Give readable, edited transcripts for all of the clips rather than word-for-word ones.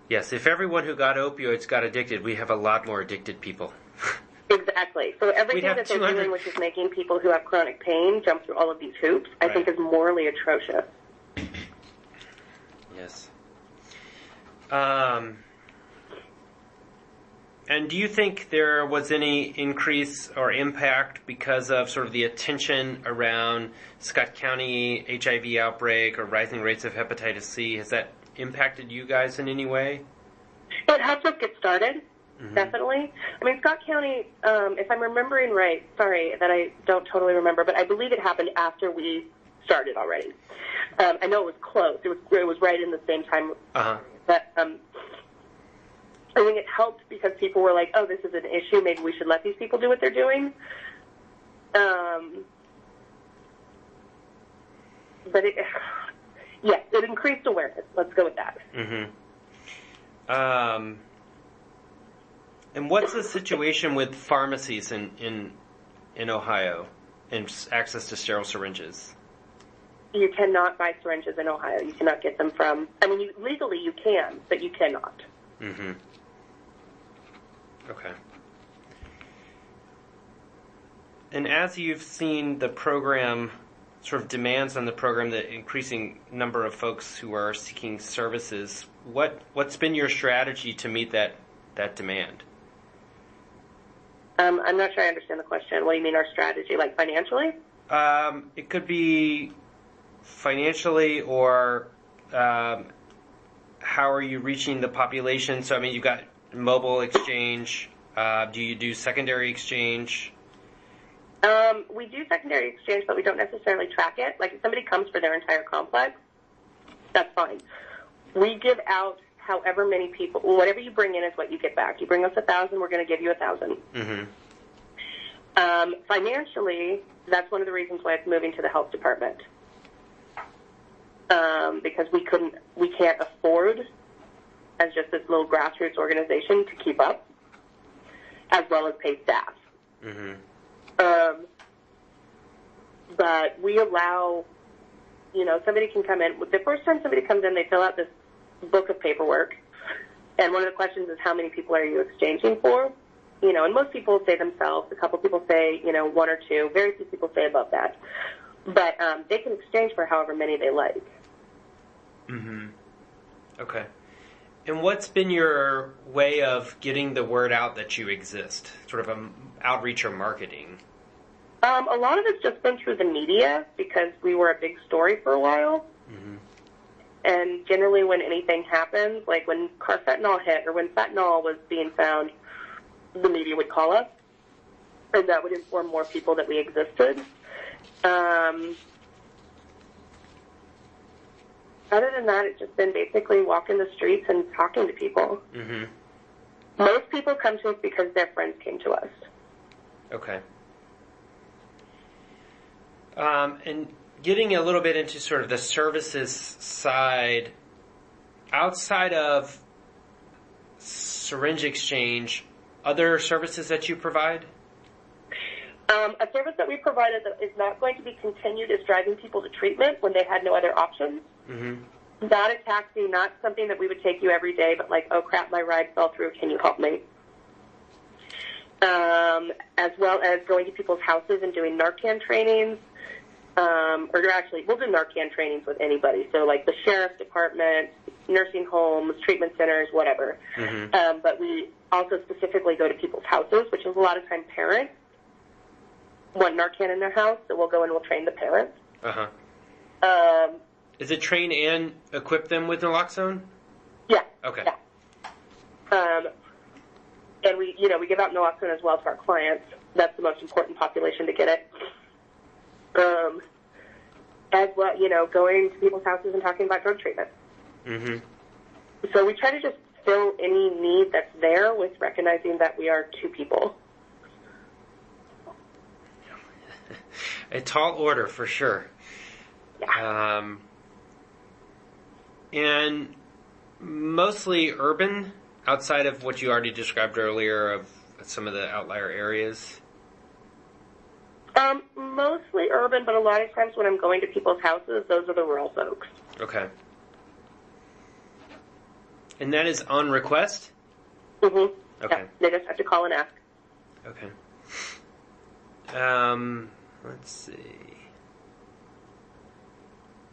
Yes, if everyone who got opioids got addicted, we have a lot more addicted people. Exactly. So everything that they're doing, which is making people who have chronic pain jump through all of these hoops, I think is morally atrocious. Yes. And do you think there was any increase or impact because of sort of the attention around Scott County HIV outbreak or rising rates of hepatitis C? Has that impacted you guys in any way? It helps us get started, definitely. I mean, Scott County, if I'm remembering right, sorry that I don't totally remember, but I believe it happened after we started already. I know it was close. It was right in the same time. But I think it helped because people were like, oh, this is an issue. Maybe we should let these people do what they're doing. But yes, it increased awareness. Let's go with that. And what's the situation with pharmacies in Ohio and access to sterile syringes? You cannot buy syringes in Ohio. You cannot get them from, I mean, legally you can, but you cannot. Okay. And as you've seen the program, sort of demands on the program, the increasing number of folks who are seeking services, what's been your strategy to meet that demand? I'm not sure I understand the question. What do you mean our strategy, like financially? It could be financially or how are you reaching the population? So, I mean, you've got mobile exchange. Do you do secondary exchange? We do secondary exchange, but we don't necessarily track it. Like if somebody comes for their entire complex, that's fine. We give out however many people, whatever you bring in is what you get back. You bring us 1,000, we're going to give you 1,000. Financially, that's one of the reasons why it's moving to the health department. Because we can't afford, as just this little grassroots organization, to keep up, as well as pay staff. But we allow, somebody can come in. The first time somebody comes in, they fill out this book of paperwork, and one of the questions is how many people are you exchanging for? And most people say themselves. A couple people say, one or two. Very few people say above that. But they can exchange for however many they like. Okay. And what's been your way of getting the word out that you exist? Sort of outreach or marketing? A lot of it's just been through the media because we were a big story for a while. And generally when anything happens, like when carfentanil hit or when fentanyl was being found, the media would call us, and that would inform more people that we existed. Other than that, it's just been basically walking the streets and talking to people. Most people come to us because their friends came to us. Okay. And getting a little bit into sort of the services side, outside of syringe exchange, other services that you provide? A service that we provided that is not going to be continued is driving people to treatment when they had no other options. Not a taxi, not something that we would take you every day, but like, oh crap, my ride fell through, can you help me? As well as going to people's houses and doing Narcan trainings. Or actually, we'll do Narcan trainings with anybody. So like the sheriff's department, nursing homes, treatment centers, whatever. But we also specifically go to people's houses, which is a lot of time parents want Narcan in their house, so we'll go and we'll train the parents. Is it train and equip them with naloxone? Yeah. Okay. Yeah. And we give out naloxone as well to our clients. That's the most important population to get it. As well, going to people's houses and talking about drug treatment. So we try to just fill any need that's there with recognizing that we are two people. A tall order, for sure. Yeah. And mostly urban, outside of what you already described earlier of some of the outlier areas? Mostly urban, but a lot of times when I'm going to people's houses, those are the rural folks. Okay. And that is on request? Mm-hmm. Okay. Yeah, they just have to call and ask. Okay. Let's see.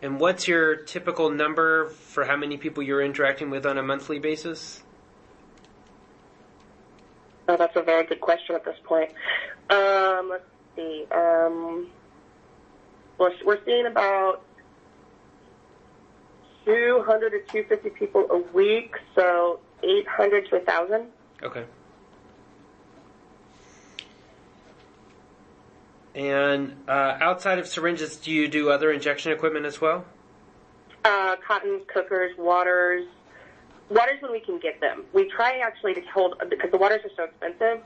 And what's your typical number for how many people you're interacting with on a monthly basis? Oh, that's a very good question at this point. Let's see. We're seeing about 200 to 250 people a week, so 800 to 1,000. Okay. And outside of syringes, do you do other injection equipment as well? Cottons, cookers, waters. Waters when we can get them. We try actually to hold, because the waters are so expensive,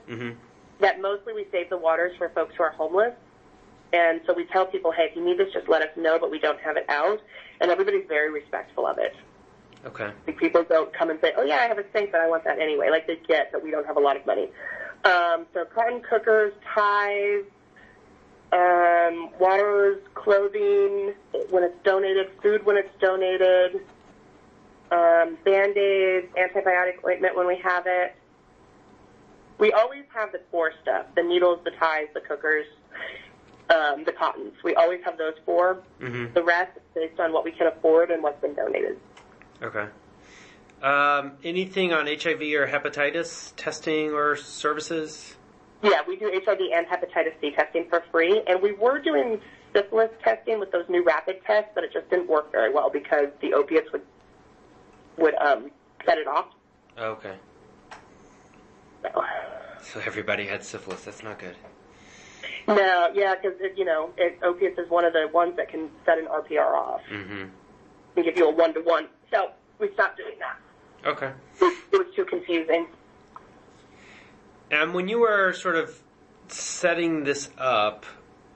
that mostly we save the waters for folks who are homeless. And so we tell people, hey, if you need this, just let us know, but we don't have it out. And everybody's very respectful of it. Okay. Like people don't come and say, oh, yeah, I have a sink, but I want that anyway. Like they get that we don't have a lot of money. So cotton cookers, ties, waters, clothing when it's donated, food when it's donated, Band-Aids, antibiotic ointment when we have it. We always have the core stuff, the needles, the ties, the cookers, the cottons. We always have those four. Mm-hmm. The rest is based on what we can afford and what's been donated. Okay. Anything on HIV or hepatitis testing or services? Yeah, we do HIV and hepatitis C testing for free, and we were doing syphilis testing with those new rapid tests, but it just didn't work very well because the opiates would set it off. Okay. So everybody had syphilis. That's not good. No, yeah, because opiates is one of the ones that can set an RPR off and give you a 1-to-1. So we stopped doing that. Okay. It was too confusing. And when you were sort of setting this up,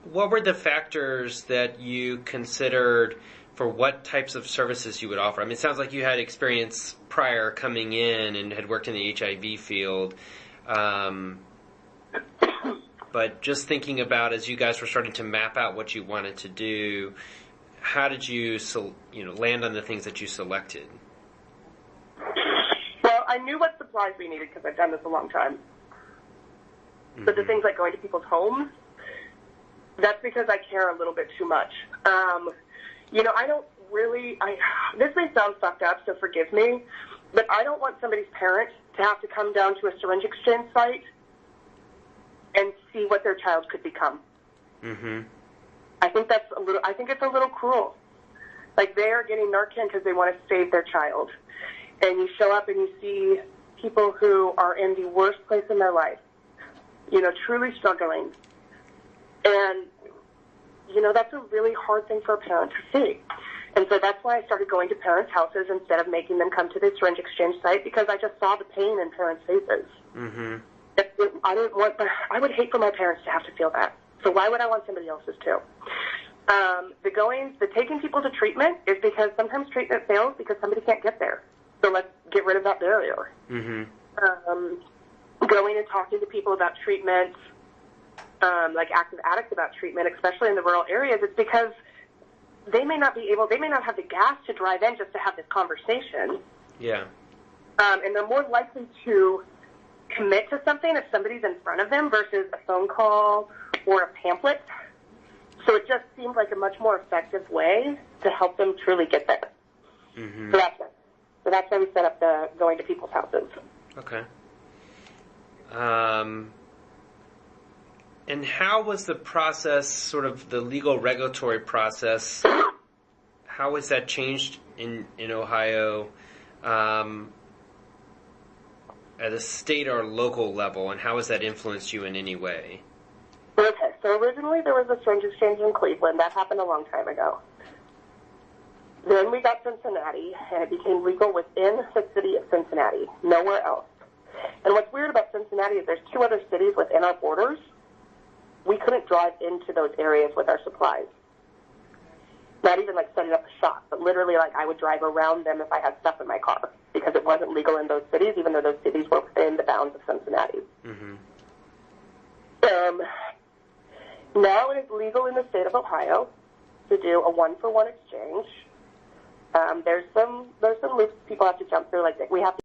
what were the factors that you considered for what types of services you would offer? I mean, it sounds like you had experience prior coming in and had worked in the HIV field. But just thinking about as you guys were starting to map out what you wanted to do, how did you land on the things that you selected? Well, I knew what supplies we needed because I've done this a long time. But the things like going to people's homes, that's because I care a little bit too much. I don't really, this may sound fucked up, so forgive me, but I don't want somebody's parent to have to come down to a syringe exchange site and see what their child could become. I think it's a little cruel. Like they are getting Narcan because they want to save their child. And you show up and you see people who are in the worst place in their life, truly struggling. And, that's a really hard thing for a parent to see. And so that's why I started going to parents' houses instead of making them come to the syringe exchange site, because I just saw the pain in parents' faces. I would hate for my parents to have to feel that. So why would I want somebody else's too? The taking people to treatment is because sometimes treatment fails because somebody can't get there. So let's get rid of that barrier. Going and talking to people about treatment, like active addicts about treatment, especially in the rural areas, it's because they may not have the gas to drive in just to have this conversation. Yeah. And they're more likely to commit to something if somebody's in front of them versus a phone call or a pamphlet. So it just seemed like a much more effective way to help them truly get there. So that's why we set up the going to people's houses. Okay. And how was the process, sort of the legal regulatory process, how was that changed in Ohio at a state or local level, and how has that influenced you in any way? Okay, so originally there was a syringe exchange in Cleveland. That happened a long time ago. Then we got Cincinnati, and it became legal within the city of Cincinnati, nowhere else. And what's weird about Cincinnati is there's 2 other cities within our borders. We couldn't drive into those areas with our supplies. Not even like setting up a shop, but literally like I would drive around them if I had stuff in my car because it wasn't legal in those cities, even though those cities were within the bounds of Cincinnati. Now it is legal in the state of Ohio to do a 1-for-1 exchange. there's some loops people have to jump through. Like we have to